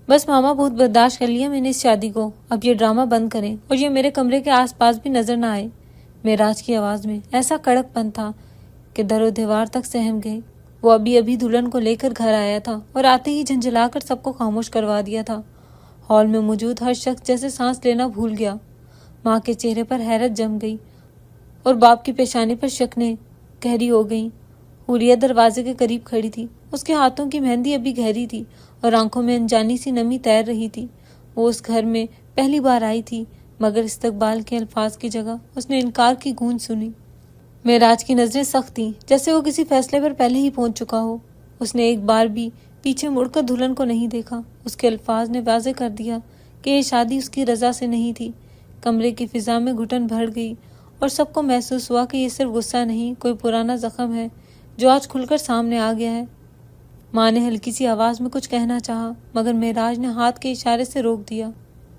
بس ماما، بہت برداشت کر لیا میں نے اس شادی کو، اب یہ ڈرامہ بند کریں اور یہ میرے کمرے کے آس پاس بھی نظر نہ آئے۔ معراج کی آواز میں ایسا کڑک پن تھا کہ در و دیوار تک سہم گئے۔ وہ ابھی دلہن کو لے کر گھر آیا تھا اور آتے ہی جھنجھلا کر سب کو خاموش کروا دیا تھا۔ ہال میں موجود ہر شخص جیسے سانس لینا بھول گیا۔ ماں کے چہرے پر حیرت جم گئی اور باپ کی پیشانی پر شکنیں گہری ہو گئیں۔ حوریہ دروازے کے قریب کھڑی تھی، اس کے ہاتھوں کی مہندی ابھی گہری تھی اور آنکھوں میں انجانی سی نمی تیر رہی تھی۔ وہ اس گھر میں پہلی بار آئی تھی، مگر استقبال کے الفاظ کی جگہ اس نے انکار کی گونج سنی۔ معراج کی نظریں سخت تھیں، جیسے وہ کسی فیصلے پر پہلے ہی پہنچ چکا ہو۔ اس نے ایک بار بھی پیچھے مڑ کر دلہن کو نہیں دیکھا۔ اس کے الفاظ نے واضح کر دیا کہ یہ شادی اس کی رضا سے نہیں تھی۔ کمرے کی فضا میں گھٹن بھر گئی اور سب کو محسوس ہوا کہ یہ صرف غصہ نہیں، کوئی پرانا زخم ہے جو آج کھل کر سامنے آ گیا ہے۔ ماں نے ہلکی سی آواز میں کچھ کہنا چاہا، مگر معراج نے ہاتھ کے اشارے سے روک دیا۔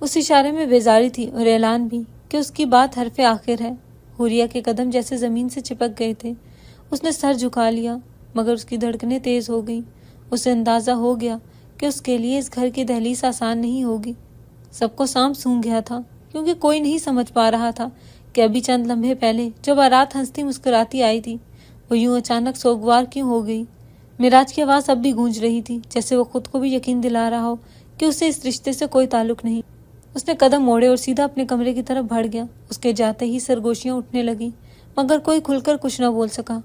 اس اشارے میں بیزاری تھی اور اعلان بھی کہ اس کی بات حرف آخر ہے۔ حوریہ کے قدم جیسے زمین سے چپک گئے تھے۔ اس نے سر جھکا لیا، مگر اس کی دھڑکنیں تیز ہو گئیں۔ اسے اندازہ ہو گیا کہ اس کے لیے اس گھر کی دہلیز آسان نہیں ہوگی۔ سب کو سانپ سونگھ گیا تھا، کیونکہ کوئی نہیں سمجھ پا رہا تھا کہ ابھی چند لمحے پہلے جو بارات ہنستی مسکراتی آئی تھی، وہ یوں اچانک سوگوار کیوں ہو گئی۔ معراج کی آواز اب بھی گونج رہی تھی، جیسے وہ خود کو بھی یقین دلا رہا ہو کہ اسے اس رشتے سے کوئی تعلق نہیں۔ اس نے قدم موڑے اور سیدھا اپنے کمرے کی طرف بڑھ گیا۔ اس کے جاتے ہی سرگوشیاں اٹھنے لگیں، مگر کوئی کھل کر کچھ نہ بول سکا۔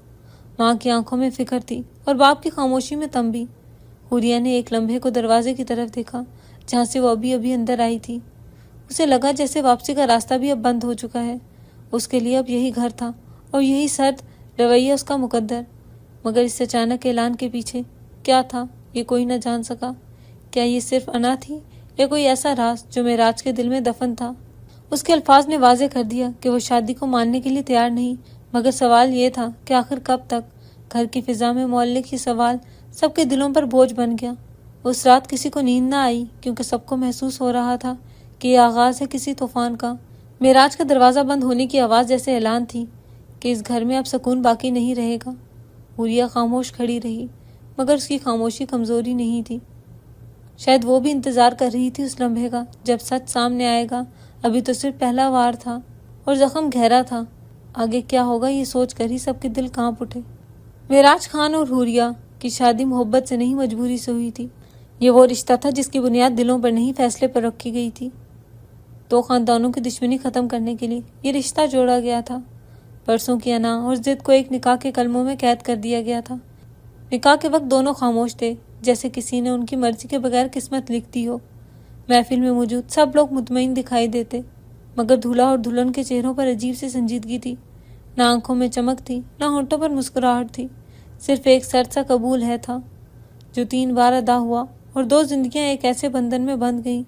ماں کی آنکھوں میں فکر تھی اور باپ کی خاموشی میں تنبیہ۔ حوریہ نے ایک لمحے کو دروازے کی طرف دیکھا، جہاں سے وہ ابھی اندر آئی تھی۔ اسے لگا جیسے واپسی کا راستہ بھی اب بند ہو چکا ہے۔ اس کے لیے اب یہی گھر تھا اور یہی سرد رویہ اس کا مقدر۔ مگر اس اچانک اعلان کے پیچھے کیا تھا، یہ کوئی نہ جان سکا۔ کیا یہ صرف انا تھی یا کوئی ایسا راز جو معراج کے دل میں دفن تھا؟ اس کے الفاظ نے واضح کر دیا کہ وہ شادی کو ماننے کے لیے تیار نہیں، مگر سوال یہ تھا کہ آخر کب تک۔ گھر کی فضا میں معلق یہ سوال سب کے دلوں پر بوجھ بن گیا۔ اس رات کسی کو نیند نہ آئی، کیونکہ سب کو محسوس ہو رہا تھا کہ یہ آغاز ہے کسی طوفان کا۔ معراج کا دروازہ بند ہونے کی آواز جیسے اعلان تھی کہ اس گھر میں اب سکون باقی نہیں رہے گا۔ حوریہ خاموش کھڑی رہی، مگر اس کی خاموشی کمزوری نہیں تھی۔ شاید وہ بھی انتظار کر رہی تھی اس لمحے کا جب سچ سامنے آئے گا۔ ابھی تو صرف پہلا وار تھا اور زخم گہرا تھا، آگے کیا ہوگا یہ سوچ کر ہی سب کے دل کانپ اٹھے۔ معراج خان اور حوریہ کی شادی محبت سے نہیں، مجبوری سے ہوئی تھی۔ یہ وہ رشتہ تھا جس کی بنیاد دلوں پر نہیں، فیصلے پر رکھی گئی تھی۔ دو خاندانوں کی دشمنی ختم کرنے کے لیے یہ رشتہ جوڑا گیا تھا۔ برسوں کی انا اور ضد کو ایک نکاح کے کلموں میں قید کر دیا گیا تھا۔ نکاح کے وقت دونوں خاموش تھے، جیسے کسی نے ان کی مرضی کے بغیر قسمت لکھ دی ہو۔ محفل میں موجود سب لوگ مطمئن دکھائی دیتے، مگر دولہا اور دلہن کے چہروں پر عجیب سی سنجیدگی تھی۔ نہ آنکھوں میں چمک تھی، نہ ہونٹوں پر مسکراہٹ تھی، صرف ایک سرد سا قبول ہے تھا جو 3 بار ادا ہوا، اور 2 زندگیاں ایک ایسے بندھن میں بندھ گئیں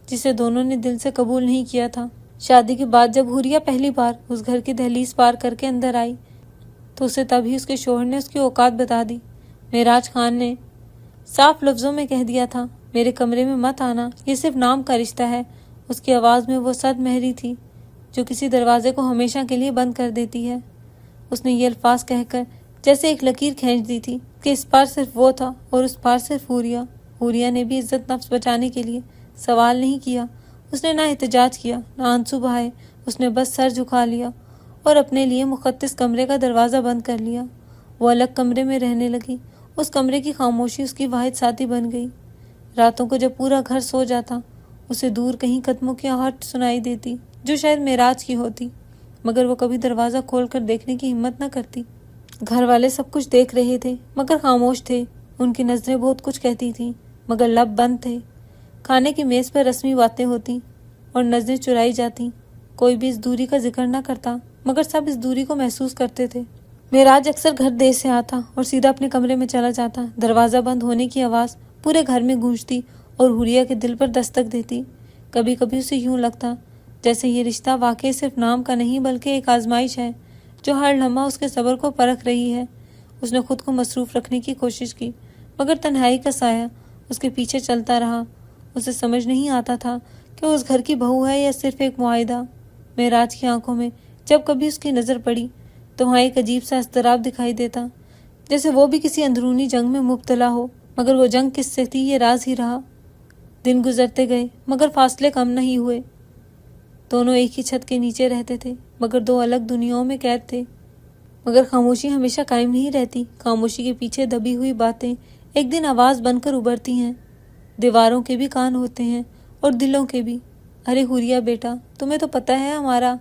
جسے دونوں نے دل سے قبول نہیں کیا تھا۔ شادی کے بعد جب حوریہ پہلی بار اس گھر کی دہلیز پار کر کے اندر آئی تو اسے تبھی اس کے شوہر نے اس کی اوقات بتا دی۔ معراج خان نے صاف لفظوں میں کہہ دیا تھا، میرے کمرے میں مت آنا، یہ صرف نام کا رشتہ ہے۔ اس کی آواز میں وہ صد مہری تھی جو کسی دروازے کو ہمیشہ کے لیے بند کر دیتی ہے۔ اس نے یہ الفاظ کہہ کر جیسے ایک لکیر کھینچ دی تھی کہ اس پار صرف وہ تھا اور اس پار صرف حوریہ۔ حوریہ نے بھی عزت نفس بچانے کے لیے سوال نہیں کیا۔ اس نے نہ احتجاج کیا، نہ آنسو بہائے، اس نے بس سر جھکا لیا اور اپنے لیے مقدس کمرے کا دروازہ بند کر لیا۔ وہ الگ کمرے میں رہنے لگی۔ اس کمرے کی خاموشی اس کی واحد ساتھی بن گئی۔ راتوں کو جب پورا گھر سو جاتا، اسے دور کہیں قدموں کی آہٹ سنائی دیتی جو شاید معراج کی ہوتی، مگر وہ کبھی دروازہ کھول کر دیکھنے کی ہمت نہ کرتی۔ گھر والے سب کچھ دیکھ رہے تھے مگر خاموش تھے۔ ان کی نظریں بہت کچھ کہتی تھیں مگر لب بند تھے۔ کھانے کی میز پر رسمی باتیں ہوتی اور نظریں چرائی جاتی۔ کوئی بھی اس دوری کا ذکر نہ کرتا، مگر سب اس دوری کو محسوس کرتے تھے۔ معراج اکثر گھر دیر سے آتا اور سیدھا اپنے کمرے میں چلا جاتا۔ دروازہ بند ہونے کی آواز پورے گھر میں گونجتی اور حوریہ کے دل پر دستک دیتی۔ کبھی کبھی اسے یوں لگتا جیسے یہ رشتہ واقعی صرف نام کا نہیں بلکہ ایک آزمائش ہے جو ہر لمحہ اس کے صبر کو پرکھ رہی ہے۔ اس نے خود کو مصروف رکھنے کی کوشش کی، مگر تنہائی کا سایہ اس کے پیچھے چلتا رہا۔ اسے سمجھ نہیں آتا تھا کہ وہ اس گھر کی بہو ہے یا صرف ایک معاہدہ۔ معراج کی آنکھوں میں جب کبھی اس کی نظر پڑی تو وہاں ایک عجیب سا اضطراب دکھائی دیتا، جیسے وہ بھی کسی اندرونی جنگ میں مبتلا ہو، مگر وہ جنگ کس سے تھی یہ راز ہی رہا۔ دن گزرتے گئے مگر فاصلے کم نہیں ہوئے۔ دونوں ایک ہی چھت کے نیچے رہتے تھے مگر دو الگ دنیاؤں میں قید تھے۔ مگر خاموشی ہمیشہ قائم نہیں رہتی۔ خاموشی کے پیچھے دبی ہوئی باتیں ایک دن آواز بن کر ابھرتی ہیں۔ دیواروں کے بھی کان ہوتے ہیں اور دلوں کے بھی۔ ارے حوریہ بیٹا، تمہیں تو پتہ ہے ہمارا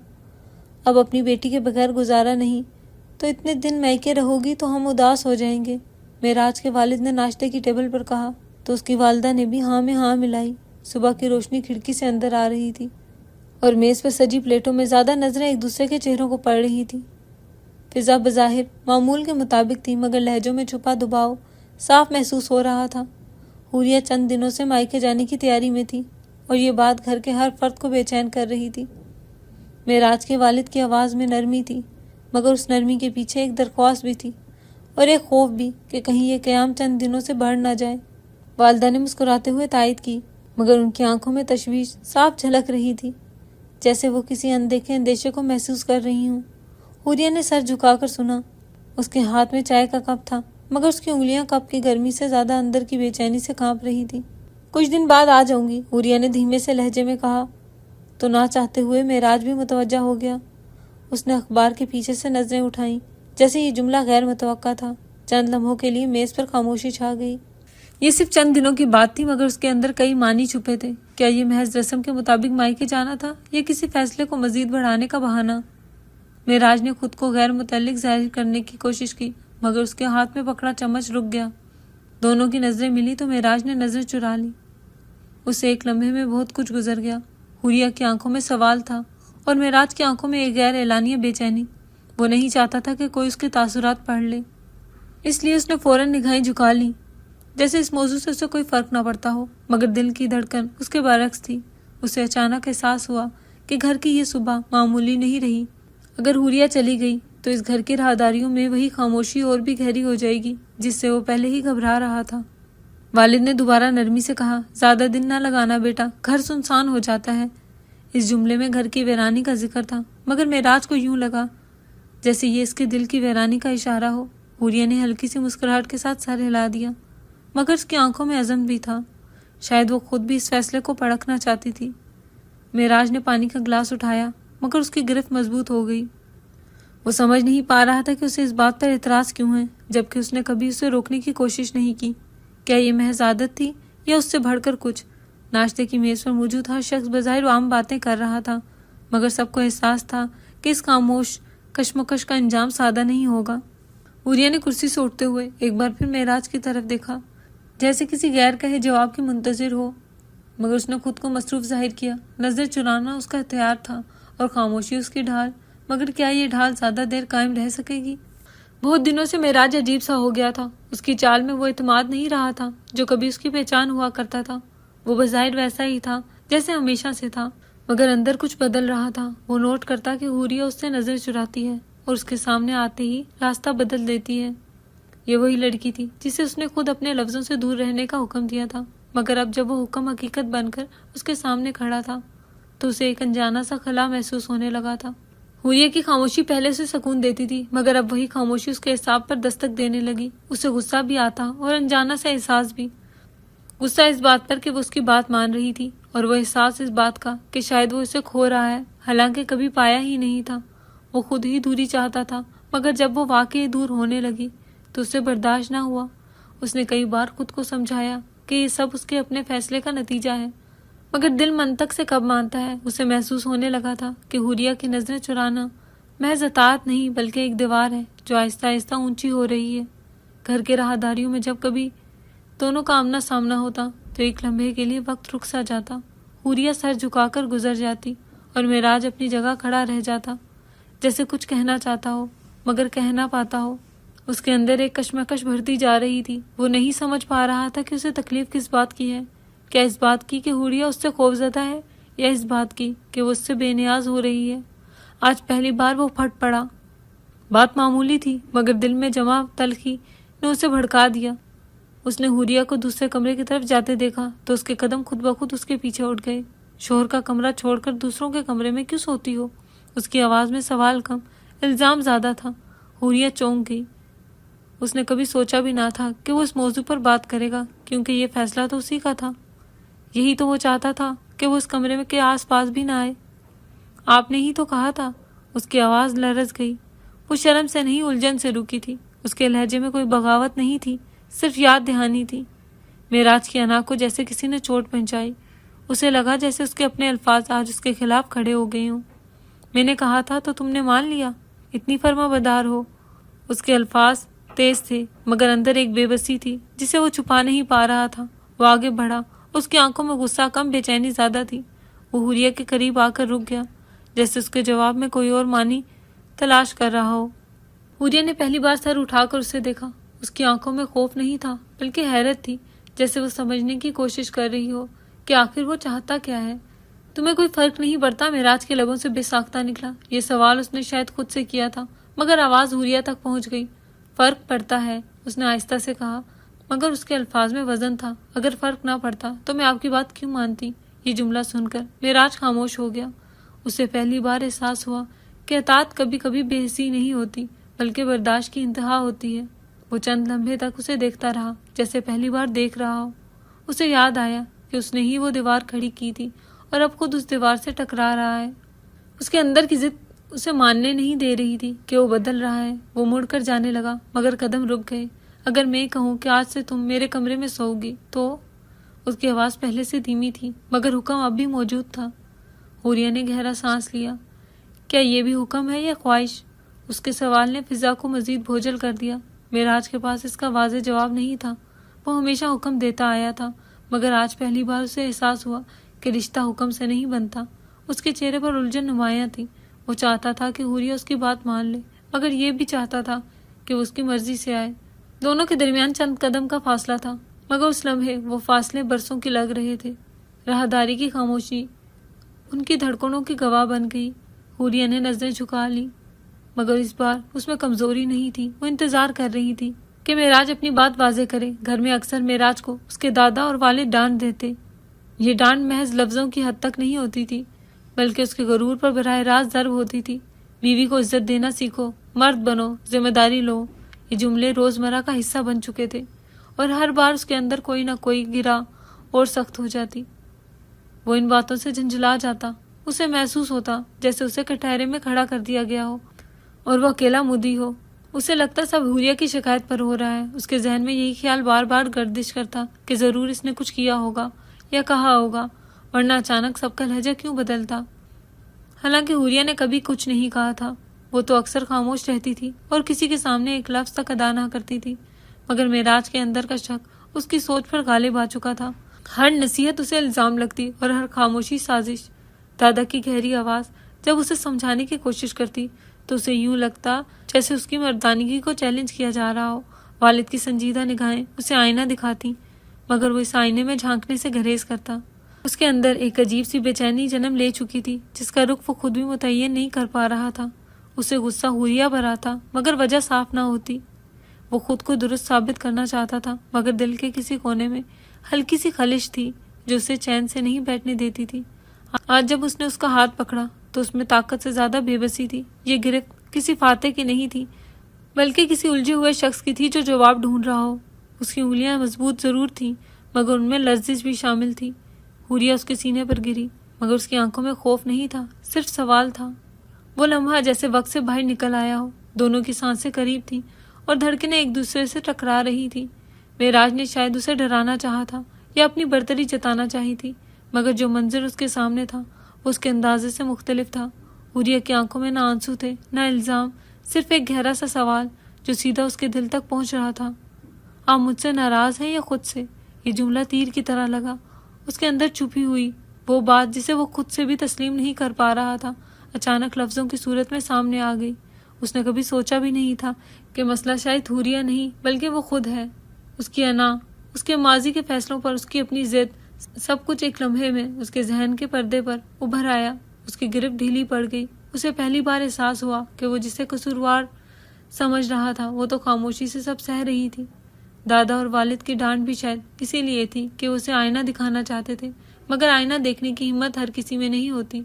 اب اپنی بیٹی کے بغیر گزارا نہیں، تو اتنے دن میکے رہو گی تو ہم اداس ہو جائیں گے۔ معراج کے والد نے ناشتے کی ٹیبل پر کہا تو اس کی والدہ نے بھی ہاں میں ہاں ملائی۔ صبح کی روشنی کھڑکی سے اندر آ رہی تھی اور میز پر سجی پلیٹوں میں زیادہ نظریں ایک دوسرے کے چہروں کو پڑ رہی تھی۔ فضا بظاہر معمول کے مطابق تھی مگر لہجوں میں چھپا دباؤ صاف محسوس ہو رہا تھا۔ حوریہ چند دنوں سے مائکے جانے کی تیاری میں تھی اور یہ بات گھر کے ہر فرد کو بے چین کر رہی تھی۔ معراج کے والد کی آواز میں نرمی تھی مگر اس نرمی کے پیچھے ایک درخواست بھی تھی اور ایک خوف بھی کہ کہیں یہ قیام چند دنوں سے بڑھ نہ جائے۔ والدہ نے مسکراتے ہوئے تائید کی مگر ان کی آنکھوں میں تشویش صاف جھلک رہی تھی، جیسے وہ کسی اندیکھے اندیشے کو محسوس کر رہی ہوں۔ حوریہ نے سر جھکا کر سنا۔ اس کے ہاتھ میں چائے کا کپ تھا مگر اس کی انگلیاں کپ کی گرمی سے زیادہ اندر کی بے چینی سے کانپ رہی تھی۔ کچھ دن بعد آ جاؤں گی، حوریہ نے دھیمے سے لہجے میں کہا تو نہ چاہتے ہوئے معراج بھی متوجہ ہو گیا۔ اس نے اخبار کے پیچھے سے نظریں اٹھائیں جیسے یہ جملہ غیر متوقع تھا۔ چند لمحوں کے لیے میز پر خاموشی چھا گئی۔ یہ صرف چند دنوں کی بات تھی مگر اس کے اندر کئی معنی چھپے تھے۔ کیا یہ محض رسم کے مطابق مائکے جانا تھا یا کسی فیصلے کو مزید بڑھانے کا بہانہ؟ معراج نے خود کو غیر متعلق ظاہر کرنے کی کوشش کی مگر اس کے ہاتھ میں پکڑا چمچ رک گیا۔ دونوں کی نظریں ملی تو معراج نے نظر چرا لی۔ اس ایک لمحے میں بہت کچھ گزر گیا۔ حوریہ کی آنکھوں میں سوال تھا اور معراج کی آنکھوں میں ایک غیر اعلانیہ بے چینی۔ وہ نہیں چاہتا تھا کہ کوئی اس کے تاثرات پڑھ لے، اس لیے اس نے فوراً نگاہیں جھکا لیں جیسے اس موضوع سے اسے کوئی فرق نہ پڑتا ہو۔ مگر دل کی دھڑکن اس کے برعکس تھی۔ اسے اچانک احساس ہوا کہ گھر کی یہ صبح معمولی نہیں رہی۔ اگر حوریہ چلی گئی تو اس گھر کی راہداریوں میں وہی خاموشی اور بھی گہری ہو جائے گی جس سے وہ پہلے ہی گھبرا رہا تھا۔ والد نے دوبارہ نرمی سے کہا زیادہ دن نہ لگانا بیٹا، گھر سنسان ہو جاتا ہے۔ اس جملے میں گھر کی ویرانی کا ذکر تھا مگر معراج کو یوں لگا جیسے یہ اس کے دل کی ویرانی کا اشارہ ہو۔ حوریہ نے ہلکی سی مسکراہٹ کے ساتھ سر ہلا دیا مگر اس کی آنکھوں میں عزم بھی تھا۔ شاید وہ خود بھی اس فیصلے کو پرکھنا چاہتی تھی۔ معراج نے پانی کا گلاس اٹھایا مگر اس کی گرفت مضبوط ہو گئی۔ وہ سمجھ نہیں پا رہا تھا کہ اسے اس بات پر اعتراض کیوں ہے جبکہ اس نے کبھی اسے روکنے کی کوشش نہیں کی۔ کیا یہ محض عادت تھی یا اس سے بڑھ کر کچھ؟ ناشتے کی میز پر موجود ہر شخص بظاہر عام باتیں کر رہا تھا مگر سب کو احساس تھا کہ اس خاموش کشمکش کا انجام سادہ نہیں ہوگا۔ حوریہ نے کرسی سے اٹھتے ہوئے ایک بار پھر معراج کی طرف دیکھا جیسے کسی غیر کہے جواب کی منتظر ہو مگر اس نے خود کو مصروف ظاہر کیا۔ نظر چرانا اس کا ہتھیار تھا اور خاموشی اس کی ڈھال، مگر کیا یہ ڈھال زیادہ دیر قائم رہ سکے گی؟ بہت دنوں سے معراج عجیب سا ہو گیا تھا۔ اس کی چال میں وہ اعتماد نہیں رہا تھا جو کبھی اس کی پہچان ہوا کرتا تھا۔ وہ بظاہر ویسا ہی تھا جیسے ہمیشہ سے تھا مگر اندر کچھ بدل رہا تھا۔ وہ نوٹ کرتا کہ حوریہ اس سے نظر چراتی ہے اور اس کے سامنے آتے ہی راستہ بدل دیتی ہے۔ یہ وہی لڑکی تھی جسے اس نے خود اپنے لفظوں سے دور رہنے کا حکم دیا تھا مگر اب جب وہ حکم حقیقت بن کر اس کے سامنے کھڑا تھا تو اسے ایک انجانا سا خلا محسوس ہونے لگا تھا۔ حوریہ کی خاموشی پہلے سے سکون دیتی تھی مگر اب وہی خاموشی اس کے اعصاب پر دستک دینے لگی۔ اسے غصہ بھی آتا اور انجانا سا احساس بھی۔ غصہ اس بات پر کہ وہ اس کی بات مان رہی تھی اور وہ احساس اس بات کا کہ شاید وہ اسے کھو رہا ہے حالانکہ کبھی پایا ہی نہیں تھا۔ وہ خود ہی دوری چاہتا تھا مگر جب وہ واقعی دور ہونے لگی تو اسے برداشت نہ ہوا۔ اس نے کئی بار خود کو سمجھایا کہ یہ سب اس کے اپنے فیصلے کا نتیجہ ہے مگر دل منطق سے کب مانتا ہے؟ اسے محسوس ہونے لگا تھا کہ حوریہ کی نظریں چرانا محض اطاعت نہیں بلکہ ایک دیوار ہے جو آہستہ آہستہ اونچی ہو رہی ہے۔ گھر کے راہداریوں میں جب کبھی دونوں کا آمنا سامنا ہوتا تو ایک لمحے کے لیے وقت رک سا جاتا۔ حوریہ سر جھکا کر گزر جاتی اور معراج اپنی جگہ کھڑا رہ جاتا جیسے کچھ کہنا چاہتا ہو مگر کہہ نہ پاتا ہو۔ اس کے اندر ایک کشمکش بڑھتی جا رہی تھی۔ وہ نہیں سمجھ پا رہا تھا کہ اسے تکلیف کس بات کی ہے۔ کیا اس بات کی کہ حوریہ اس سے خوفزدہ ہے یا اس بات کی کہ وہ اس سے بے نیاز ہو رہی ہے؟ آج پہلی بار وہ پھٹ پڑا۔ بات معمولی تھی مگر دل میں جمع تلخی نے اسے بھڑکا دیا۔ اس نے حوریہ کو دوسرے کمرے کی طرف جاتے دیکھا تو اس کے قدم خود بخود اس کے پیچھے اٹھ گئے۔ شوہر کا کمرہ چھوڑ کر دوسروں کے کمرے میں کیوں سوتی ہو؟ اس کی آواز میں سوال کم، الزام زیادہ تھا۔ حوریہ چونک گئی۔ اس نے کبھی سوچا بھی نہ تھا کہ وہ اس موضوع پر بات کرے گا کیونکہ یہ فیصلہ تو اسی کا تھا۔ یہی تو وہ چاہتا تھا کہ وہ اس کمرے میں کے آس پاس بھی نہ آئے۔ آپ نے ہی تو کہا تھا۔ اس کی آواز لرز گئی۔ وہ شرم سے نہیں الجھن سے رکی تھی۔ اس کے لہجے میں کوئی بغاوت نہیں تھی، صرف یاد دہانی تھی۔ معراج کی انا کو جیسے کسی نے چوٹ پہنچائی۔ اسے لگا جیسے اس کے اپنے الفاظ آج اس کے خلاف کھڑے ہو گئے ہوں۔ میں نے کہا تھا تو تم نے مان لیا، اتنی فرما بدار ہو۔ اس کے الفاظ تیز تھے مگر اندر ایک بے بسی تھی جسے وہ چھپا نہیں پا رہا تھا۔ وہ آگے بڑھا، اس کی آنکھوں میں غصہ کم بے چینی زیادہ تھی۔ وہ حوریہ کے قریب آ کر رک گیا، جیسے اس کے جواب میں کوئی اور معنی تلاش کر رہا ہو۔ حوریہ نے پہلی بار سر اٹھا کر اسے دیکھا۔ اس کی آنکھوں میں خوف نہیں تھا بلکہ حیرت تھی، جیسے وہ سمجھنے کی کوشش کر رہی ہو کہ آخر وہ چاہتا کیا ہے۔ تمہیں کوئی فرق نہیں پڑتا؟ معراج کے لبوں سے بے ساختہ نکلا۔ یہ سوال اس نے شاید خود سے کیا تھا مگر آواز حوریہ تک پہنچ گئی۔ فرق پڑتا ہے، اس نے آہستہ سے کہا، مگر اس کے الفاظ میں وزن تھا۔ اگر فرق نہ پڑتا تو میں آپ کی بات کیوں مانتی؟ یہ جملہ سن کر معراج خاموش ہو گیا۔ اسے پہلی بار احساس ہوا کہ اطاعت کبھی کبھی بے حسی نہیں ہوتی بلکہ برداشت کی انتہا ہوتی ہے۔ وہ چند لمحے تک اسے دیکھتا رہا جیسے پہلی بار دیکھ رہا ہو۔ اسے یاد آیا کہ اس نے ہی وہ دیوار کھڑی کی تھی اور اب خود اس دیوار سے ٹکرا رہا ہے۔ اس کے اندر کی ضد اسے ماننے نہیں دے رہی تھی کہ وہ بدل رہا ہے۔ وہ مڑ کر جانے لگا مگر قدم رک گئے۔ اگر میں کہوں کہ آج سے تم میرے کمرے میں سو گی تو؟ اس کی آواز پہلے سے دھیمی تھی مگر حکم اب بھی موجود تھا۔ حوریہ نے گہرا سانس لیا۔ کیا یہ بھی حکم ہے یا خواہش؟ اس کے سوال نے فضا کو مزید بوجھل کر دیا۔ معراج کے پاس اس کا واضح جواب نہیں تھا۔ وہ ہمیشہ حکم دیتا آیا تھا مگر آج پہلی بار اسے احساس ہوا کہ رشتہ حکم سے نہیں بنتا۔ اس کے چہرے پر الجھن نمایاں تھی۔ وہ چاہتا تھا کہ حوریہ اس کی بات مان لے مگر یہ بھی چاہتا تھا کہ وہ اس کی مرضی سے آئے۔ دونوں کے درمیان چند قدم کا فاصلہ تھا مگر اس لمحے وہ فاصلے برسوں کی لگ رہے تھے۔ راہداری کی خاموشی ان کی دھڑکنوں کی گواہ بن گئی۔ حوریہ نے نظریں جھکا لی مگر اس بار اس میں کمزوری نہیں تھی۔ وہ انتظار کر رہی تھی کہ معراج اپنی بات واضح کرے۔ گھر میں اکثر معراج کو اس کے دادا اور والد ڈانٹ دیتے۔ یہ ڈانٹ محض لفظوں کی حد تک نہیں ہوتی تھی بلکہ اس کے غرور پر براہ راست ضرب ہوتی تھی۔ بیوی کو عزت دینا سیکھو، مرد بنو، ذمہ داری لو۔ یہ جملے روزمرہ کا حصہ بن چکے تھے اور ہر بار اس کے اندر کوئی نہ کوئی گرا اور سخت ہو جاتی۔ وہ ان باتوں سے جھنجھلا جاتا۔ اسے محسوس ہوتا جیسے اسے کٹہرے میں کھڑا کر دیا گیا ہو اور وہ اکیلا مدعی ہو۔ اسے لگتا سب حوریہ کی شکایت پر ہو رہا ہے۔ اس کے ذہن میں یہی خیال بار بار گردش کرتا کہ ضرور اس نے کچھ کیا ہوگا یا کہا ہوگا، ورنہ اچانک سب کا لہجہ کیوں بدلتا؟ حالانکہ حوریہ نے کبھی کچھ نہیں کہا تھا۔ وہ تو اکثر خاموش رہتی تھی اور کسی کے سامنے ایک لفظ تک ادا نہ کرتی تھی مگر معراج کے اندر کا شک اس کی سوچ پر غالب آ چکا تھا۔ ہر نصیحت اسے الزام لگتی اور ہر خاموشی سازش۔ دادا کی گہری آواز جب اسے سمجھانے کی کوشش کرتی تو اسے یوں لگتا جیسے اس کی مردانگی کو چیلنج کیا جا رہا ہو۔ والد کی سنجیدہ نگاہیں اسے آئینہ دکھاتی مگر وہ اس آئینے میں جھانکنے سے گریز کرتا۔ اس کے اندر ایک عجیب سی بے چینی جنم لے چکی تھی جس کا رخ وہ خود بھی متعین نہیں کر پا رہا تھا۔ اسے غصہ حوریہ پر آتا مگر وجہ صاف نہ ہوتی۔ وہ خود کو درست ثابت کرنا چاہتا تھا مگر دل کے کسی کونے میں ہلکی سی خلش تھی جو اسے چین سے نہیں بیٹھنے دیتی تھی۔ آج جب اس نے اس کا ہاتھ پکڑا تو اس میں طاقت سے زیادہ بے بسی تھی۔ یہ گرفت کسی فاتح کی نہیں تھی بلکہ کسی الجھے ہوئے شخص کی تھی جو جواب ڈھونڈ رہا ہو۔ اس کی انگلیاں مضبوط ضرور تھیں مگر ان میں لرزش بھی شامل تھی۔ حوریہ اس کے سینے پر گری مگر اس کی آنکھوں میں خوف نہیں تھا، صرف سوال تھا۔ وہ لمحہ جیسے وقت سے باہر نکل آیا ہو۔ دونوں کی سانسیں قریب تھیں اور دھڑکنیں ایک دوسرے سے ٹکرا رہی تھی۔ معراج نے شاید اسے ڈرانا چاہا تھا یا اپنی برتری جتانا چاہی تھی مگر جو منظر اس کے سامنے تھا وہ اس کے اندازے سے مختلف تھا۔ حوریہ کی آنکھوں میں نہ آنسو تھے نہ الزام، صرف ایک گہرا سا سوال جو سیدھا اس کے دل تک پہنچ رہا تھا۔ آپ مجھ سے ناراض ہیں یا خود سے؟ یہ جملہ تیر کی طرح لگا۔ اس کے اندر چھپی ہوئی وہ بات جسے وہ خود سے بھی تسلیم نہیں کر پا رہا تھا اچانک لفظوں کی صورت میں سامنے آ گئی۔ اس نے کبھی سوچا بھی نہیں تھا کہ مسئلہ شاید حوریہ نہیں بلکہ وہ خود ہے۔ اس کی انا، اس کے ماضی کے فیصلوں پر اس کی اپنی ضد، سب کچھ ایک لمحے میں اس کے ذہن کے پردے پر ابھر آیا۔ اس کی گرفت ڈھیلی پڑ گئی۔ اسے پہلی بار احساس ہوا کہ وہ جسے قصوروار سمجھ رہا تھا وہ تو خاموشی سے سب سہ رہی تھی۔ دادا اور والد کی ڈانٹ بھی شاید اسی لیے تھی کہ وہ اسے آئینہ دکھانا چاہتے تھے مگر آئینہ دیکھنے کی ہمت ہر کسی میں نہیں ہوتی۔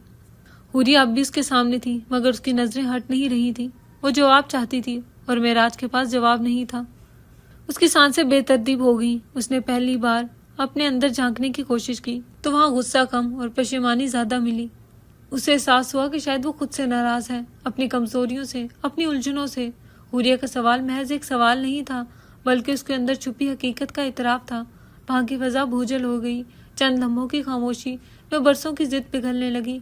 حوریہ اب بھی اس کے سامنے تھی مگر اس کی نظریں ہٹ نہیں رہی تھی۔ وہ جواب چاہتی تھی اور معراج کے پاس جواب نہیں تھا۔ اس کی سانسیں بے ترتیب ہو گئیں۔ اس نے پہلی بار اپنے اندر جھانکنے کی کوشش کی تو وہاں غصہ کم اور پشیمانی زیادہ ملی۔ اسے احساس ہوا کہ شاید وہ خود سے ناراض ہے، اپنی کمزوریوں سے، اپنی الجھنوں سے۔ حوریہ کا سوال محض ایک سوال نہیں تھا، بلکہ اس کے اندر چھپی حقیقت کا اعتراف تھا۔ وہاں کی فضا بھوجل ہو گئی، چند لمحوں کی خاموشی میں برسوں کی ضد پگھلنے لگی۔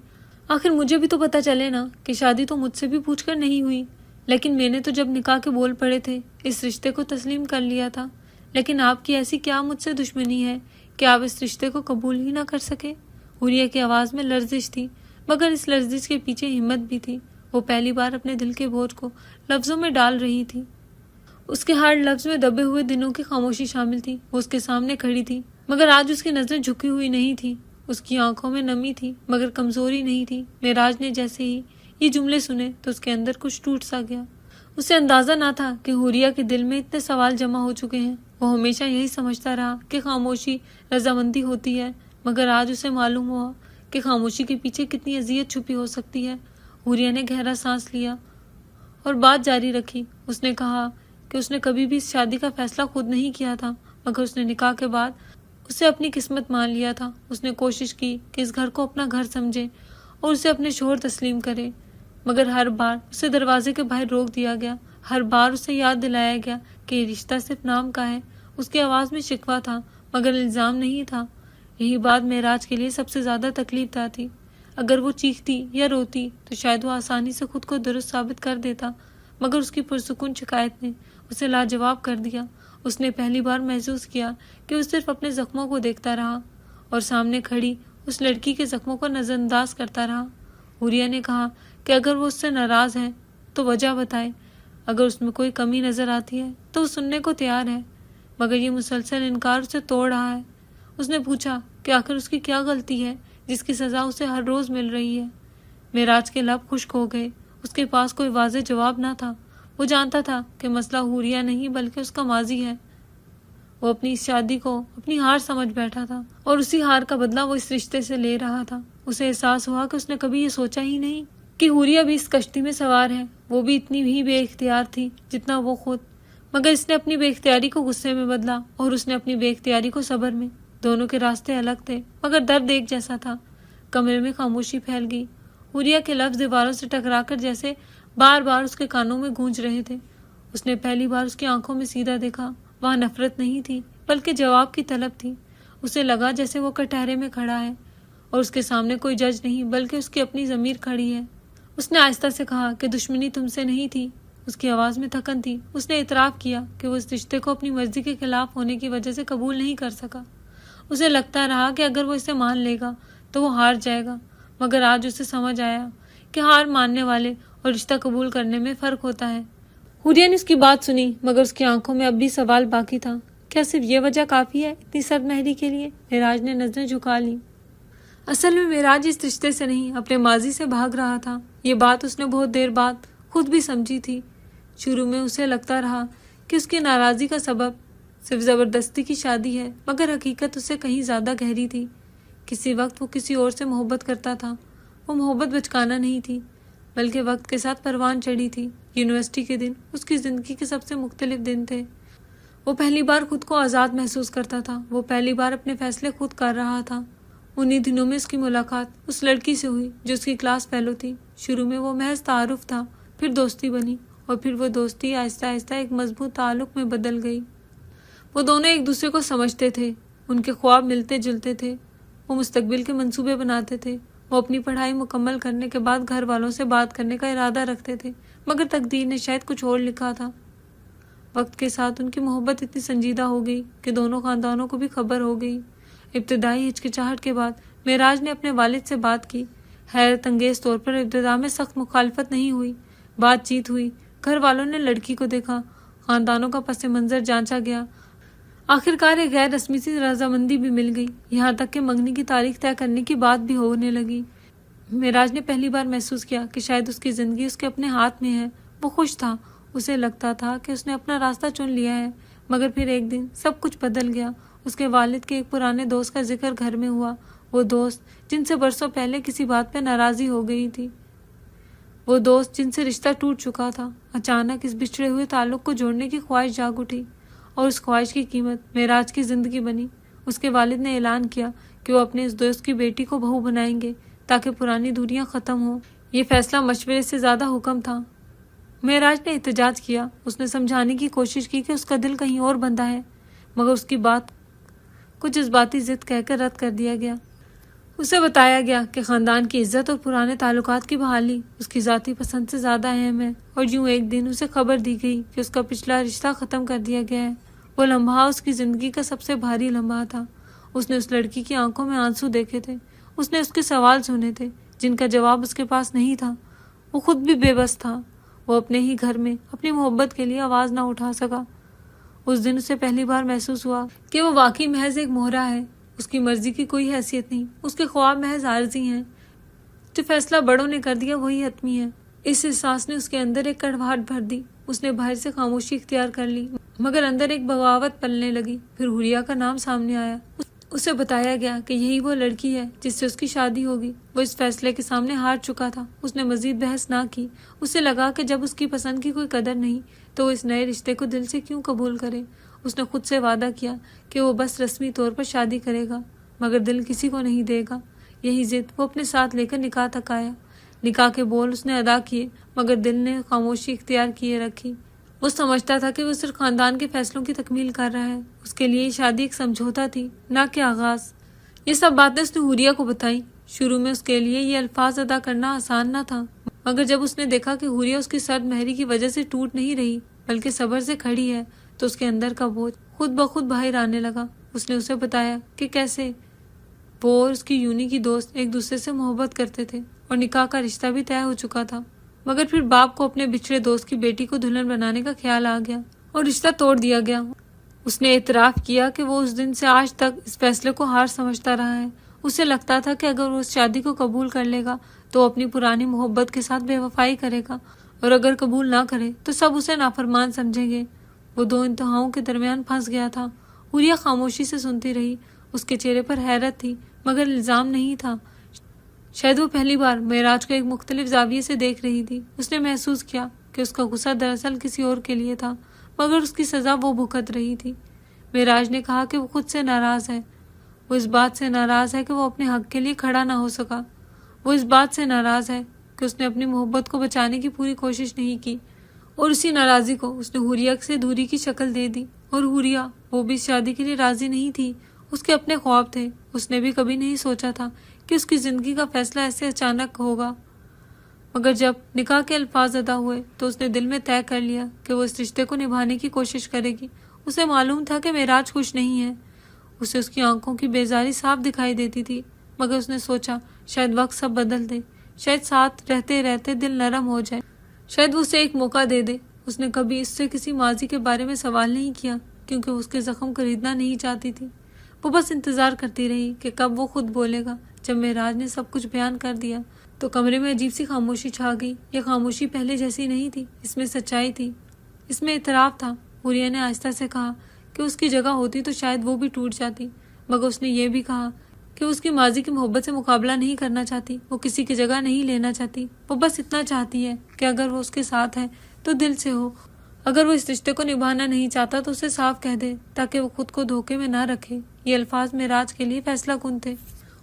آخر مجھے بھی تو پتہ چلے نا کہ شادی تو مجھ سے بھی پوچھ کر نہیں ہوئی، لیکن میں نے تو جب نکاح کے بول پڑے تھے اس رشتے کو تسلیم کر لیا تھا۔ لیکن آپ کی ایسی کیا مجھ سے دشمنی ہے کہ آپ اس رشتے کو قبول ہی نہ کر سکے؟ حوریہ کی آواز میں لرزش تھی، مگر اس لرزش کے پیچھے ہمت بھی تھی۔ وہ پہلی بار اپنے دل کے بوجھ کو لفظوں میں ڈال رہی تھی۔ اس کے ہر لفظ میں دبے ہوئے دنوں کی خاموشی شامل تھی۔ وہ اس کے سامنے کھڑی تھی، مگر آج اس کی نظریں جھکی ہوئی نہیں تھی۔ اس کی آنکھوں میں نمی تھی، مگر کمزوری نہیں تھی۔ معراج نے جیسے ہی یہ جملے سنے تو اس کے اندر کچھ ٹوٹ سا گیا۔ اسے اندازہ نہ تھا کہ حوریہ کے دل میں اتنے سوال جمع ہو چکے ہیں۔ وہ ہمیشہ یہی سمجھتا رہا کہ خاموشی رضامندی ہوتی ہے، مگر آج اسے معلوم ہوا کہ خاموشی کے پیچھے کتنی اذیت چھپی ہو سکتی ہے۔ حوریہ نے گہرا سانس لیا اور بات جاری رکھی۔ اس نے کہا کہ اس نے کبھی بھی اس شادی کا فیصلہ خود نہیں کیا تھا، مگر اس نے نکاح کے بعد اسے اپنی قسمت مان لیا تھا۔ اس نے کوشش کی کہ اس گھر کو اپنا گھر سمجھے اور اسے اپنے شوہر تسلیم کرے، مگر ہر بار اسے دروازے کے باہر روک دیا گیا۔ ہر بار اسے یاد دلایا گیا کہ یہ رشتہ صرف نام کا ہے۔ اس کی آواز میں شکوہ تھا، مگر الزام نہیں تھا۔ یہی بات معراج کے لیے سب سے زیادہ تکلیف دہ تھی۔ اگر وہ چیختی یا روتی تو شاید وہ آسانی سے خود کو درست ثابت کر دیتا، مگر اس کی پرسکون شکایت نے اسے لاجواب کر دیا۔ اس نے پہلی بار محسوس کیا کہ وہ صرف اپنے زخموں کو دیکھتا رہا اور سامنے کھڑی اس لڑکی کے زخموں کو نظر انداز کرتا رہا۔ حوریہ نے کہا کہ اگر وہ اس سے ناراض ہے تو وجہ بتائے، اگر اس میں کوئی کمی نظر آتی ہے تو وہ سننے کو تیار ہے، مگر یہ مسلسل انکار اسے توڑ رہا ہے۔ اس نے پوچھا کہ آخر اس کی کیا غلطی ہے جس کی سزا اسے ہر روز مل رہی ہے۔ معراج کے لب خشک ہو گئے۔ اس کے پاس کوئی واضح جواب نہ تھا۔ وہ جانتا تھا کہ مسئلہ حوریہ نہیں بلکہ اس کا ماضی ہے۔ وہ اپنی اس شادی کو اپنی ہار سمجھ بیٹھا تھا اور اسی ہار کا بدلہ وہ اس رشتے سے لے رہا تھا۔ اسے احساس ہوا کہ اس نے کبھی یہ سوچا ہی نہیں کہ حوریہ بھی اس کشتی میں سوار ہے۔ وہ بھی اتنی ہی بے اختیار تھی جتنا وہ خود، مگر اس نے اپنی بے اختیاری کو غصے میں بدلا اور اس نے اپنی بے اختیاری کو صبر میں۔ دونوں کے راستے الگ تھے، مگر درد ایک جیسا تھا۔ کمرے میں خاموشی پھیل گئی۔ حوریہ کے لفظ دیواروں سے ٹکرا کر جیسے بار بار اس کے کانوں میں گونج رہے تھے۔ اس نے پہلی بار اس کی آنکھوں میں سیدھا دیکھا۔ وہاں نفرت نہیں تھی بلکہ جواب کی طلب تھی۔ اسے لگا جیسے وہ کٹہرے میں کھڑا ہے اور اس کے سامنے کوئی جج نہیں بلکہ اس کی اپنی ضمیر کھڑی ہے۔ اس نے آہستہ سے کہا کہ دشمنی تم سے نہیں تھی۔ اس کی آواز میں تھکن تھی۔ اس نے اعتراف کیا کہ وہ اس رشتے کو اپنی مرضی کے خلاف ہونے کی وجہ سے قبول نہیں کر سکا۔ اسے لگتا رہا کہ اگر وہ اسے مان لے گا تو وہ ہار جائے گا، مگر آج اسے سمجھ آیا کہ ہار ماننے والے اور رشتہ قبول کرنے میں فرق ہوتا ہے۔ حوریہ نے اس کی بات سنی، مگر اس کی آنکھوں میں اب بھی سوال باقی تھا۔ کیا صرف یہ وجہ کافی ہے اتنی سرد مہری کے لیے؟ معراج نے نظریں جھکا لیں۔ اصل میں معراج اس رشتے سے نہیں اپنے ماضی سے بھاگ رہا تھا۔ یہ بات اس نے بہت دیر بعد خود بھی سمجھی تھی۔ شروع میں اسے لگتا رہا کہ اس کی ناراضی کا سبب صرف زبردستی کی شادی ہے، مگر حقیقت اس سے کہیں زیادہ گہری تھی۔ کسی وقت وہ کسی اور سے محبت کرتا تھا۔ وہ محبت بچکانا نہیں تھی بلکہ وقت کے ساتھ پروان چڑھی تھی۔ یونیورسٹی کے دن اس کی زندگی کے سب سے مختلف دن تھے۔ وہ پہلی بار خود کو آزاد محسوس کرتا تھا۔ وہ پہلی بار اپنے فیصلے خود کر رہا تھا۔ انہی دنوں میں اس کی ملاقات اس لڑکی سے ہوئی جو اس کی کلاس فیلو تھی۔ شروع میں وہ محض تعارف تھا، پھر دوستی بنی اور پھر وہ دوستی آہستہ آہستہ ایک مضبوط تعلق میں بدل گئی۔ وہ دونوں ایک دوسرے کو سمجھتے تھے، ان کے خواب ملتے جلتے تھے، وہ مستقبل کے منصوبے بناتے تھے۔ وہ اپنی پڑھائی مکمل کرنے کے بعد گھر والوں سے بات کرنے کا ارادہ رکھتے تھے، مگر تقدیر نے شاید کچھ اور لکھا تھا۔ وقت کے ساتھ ان کی محبت اتنی سنجیدہ ہو گئی کہ دونوں خاندانوں کو بھی خبر ہو گئی۔ ابتدائی ہچکچاہٹ کے بعد معراج نے اپنے والد سے بات کی۔ حیرت انگیز طور پر ابتدا میں سخت مخالفت نہیں ہوئی۔ بات چیت ہوئی، گھر والوں نے لڑکی کو دیکھا، خاندانوں کا پس منظر جانچا گیا۔ آخرکار ایک غیر رسمی سی رضامندی بھی مل گئی، یہاں تک کہ منگنی کی تاریخ طے کرنے کی بات بھی ہونے لگی۔ معراج نے پہلی بار محسوس کیا کہ شاید اس کی زندگی اس کے اپنے ہاتھ میں ہے۔ وہ خوش تھا، اسے لگتا تھا کہ اس نے اپنا راستہ چن لیا ہے، مگر پھر ایک دن سب کچھ بدل گیا۔ اس کے والد کے ایک پرانے دوست کا ذکر گھر میں ہوا، وہ دوست جن سے برسوں پہلے کسی بات پہ ناراضی ہو گئی تھی، وہ دوست جن سے رشتہ ٹوٹ چکا تھا۔ اچانک اس بچھڑے ہوئے تعلق کو جوڑنے کی خواہش جاگ اٹھی اور اس خواہش کی قیمت معراج کی زندگی بنی۔ اس کے والد نے اعلان کیا کہ وہ اپنے اس دوست کی بیٹی کو بہو بنائیں گے تاکہ پرانی دوریاں ختم ہوں۔ یہ فیصلہ مشورے سے زیادہ حکم تھا۔ معراج نے احتجاج کیا، اس نے سمجھانے کی کوشش کی کہ اس کا دل کہیں اور بندھا ہے، مگر اس کی بات کو جذباتی ضد کہہ کر رد کر دیا گیا۔ اسے بتایا گیا کہ خاندان کی عزت اور پرانے تعلقات کی بحالی اس کی ذاتی پسند سے زیادہ اہم ہے، اور یوں ایک دن اسے خبر دی گئی کہ اس کا پچھلا رشتہ ختم کر دیا گیا ہے۔ وہ لمحہ اس کی زندگی کا سب سے بھاری لمحہ تھا۔ اس نے اس لڑکی کی آنکھوں میں آنسو دیکھے تھے، اس نے اس کے سوال سنے تھے جن کا جواب اس کے پاس نہیں تھا۔ وہ خود بھی بے بس تھا، وہ اپنے ہی گھر میں اپنی محبت کے لیے آواز نہ اٹھا سکا۔ اس دن اسے پہلی بار محسوس ہوا کہ وہ واقعی محض ایک مہرہ ہے، اس کی مرضی کی کوئی حیثیت نہیں، اس کے خواب محض عارضی ہیں، جو فیصلہ بڑوں نے کر دیا وہی حتمی ہے۔ اس احساس نے اس کے اندر ایک کڑواہٹ بھر دی، اس نے باہر سے خاموشی اختیار کر لی مگر اندر ایک بغاوت پلنے لگی۔ پھر حوریہ کا نام سامنے آیا، اسے بتایا گیا کہ یہی وہ لڑکی ہے جس سے اس کی شادی ہوگی۔ وہ اس فیصلے کے سامنے ہار چکا تھا، اس نے مزید بحث نہ کی۔ اسے لگا کہ جب اس کی پسند کی کوئی قدر نہیں تو وہ اس نئے رشتے کو دل سے کیوں قبول کرے۔ اس نے خود سے وعدہ کیا کہ وہ بس رسمی طور پر شادی کرے گا مگر دل کسی کو نہیں دے گا۔ یہی ضد وہ اپنے ساتھ لے کر نکاح تک آیا۔ نکاح کے بول اس نے ادا کیے مگر دل نے خاموشی اختیار کیے رکھی۔ وہ سمجھتا تھا کہ وہ صرف خاندان کے فیصلوں کی تکمیل کر رہا ہے، اس کے لیے یہ شادی ایک سمجھوتا تھی نہ کہ آغاز۔ یہ سب باتیں اس نے حوریہ کو بتائیں۔ شروع میں اس کے لیے یہ الفاظ ادا کرنا آسان نہ تھا مگر جب اس نے دیکھا کہ حوریہ اس کی سرد مہری کی وجہ سے ٹوٹ نہیں رہی بلکہ صبر سے کھڑی ہے تو اس کے اندر کا بوجھ خود بخود باہر آنے لگا۔ اس نے اسے بتایا کہ کیسے وہ اور اس کی یونی کی دوست ایک دوسرے سے محبت کرتے تھے اور نکاح کا رشتہ بھی طے ہو چکا تھا، مگر پھر باپ کو اپنے بچھڑے دوست کی بیٹی کو دلہن بنانے کا خیال آ گیا اور رشتہ توڑ دیا گیا۔ اس نے اعتراف کیا کہ وہ اس دن سے آج تک اس فیصلے کو ہار سمجھتا رہا ہے۔ اسے لگتا تھا کہ اگر وہ اس شادی کو قبول کر لے گا تو وہ اپنی پرانی محبت کے ساتھ بے وفائی کرے گا، اور اگر قبول نہ کرے تو سب اسے نافرمان سمجھیں گے۔ وہ دو انتہاؤں کے درمیان پھنس گیا تھا۔ حوریہ خاموشی سے سنتی رہی، اس کے چہرے پر حیرت تھی مگر الزام نہیں تھا۔ شاید وہ پہلی بار معراج کو ایک مختلف زاویے سے دیکھ رہی تھی۔ اس نے محسوس کیا کہ اس کا غصہ دراصل کسی اور کے لیے تھا مگر اس کی سزا وہ بھگت رہی تھی۔ معراج نے کہا کہ وہ خود سے ناراض ہے، وہ اس بات سے ناراض ہے کہ وہ اپنے حق کے لیے کھڑا نہ ہو سکا، وہ اس بات سے ناراض ہے کہ اس نے اپنی محبت کو بچانے کی پوری کوشش نہیں کی، اور اسی ناراضی کو اس نے حوریہ سے دوری کی شکل دے دی۔ اور حوریہ وہ بھی اس شادی کے لیے راضی نہیں تھی، اس کے اپنے خواب تھے۔ اس نے بھی کبھی نہیں سوچا تھا کہ اس کی زندگی کا فیصلہ ایسے اچانک ہوگا، مگر جب نکاح کے الفاظ ادا ہوئے تو اس نے دل میں طے کر لیا کہ وہ اس رشتے کو نبھانے کی کوشش کرے گی۔ اسے معلوم تھا کہ معراج خوش نہیں ہے، اسے اس کی آنکھوں کی بیزاری صاف دکھائی دیتی تھی، مگر اس نے سوچا شاید وقت سب بدل دے، شاید ساتھ رہتے رہتے دل نرم ہو جائے، شاید وہ اسے ایک موقع دے دے۔ اس نے کبھی اس سے کسی ماضی کے بارے میں سوال نہیں کیا کیونکہ اس کے زخم خریدنا نہیں چاہتی تھی۔ وہ بس انتظار کرتی رہی کہ کب وہ خود بولے گا۔ جب معراج نے سب کچھ بیان کر دیا تو کمرے میں عجیب سی خاموشی چھا گئی۔ یہ خاموشی پہلے جیسی نہیں تھی، اس میں سچائی تھی، اس میں اعتراف تھا۔ حوریہ نے آہستہ سے کہا کہ اس کی جگہ ہوتی تو شاید وہ بھی ٹوٹ جاتی، مگر اس نے یہ بھی کہا کہ اس کی ماضی کی محبت سے مقابلہ نہیں کرنا چاہتی، وہ کسی کی جگہ نہیں لینا چاہتی، وہ بس اتنا چاہتی ہے کہ اگر وہ اس کے ساتھ ہے تو دل سے ہو، اگر وہ اس رشتے کو نبھانا نہیں چاہتا تو اسے صاف کہہ دے تاکہ وہ خود کو دھوکے میں نہ رکھے۔ یہ الفاظ معراج کے لیے فیصلہ کن تھے۔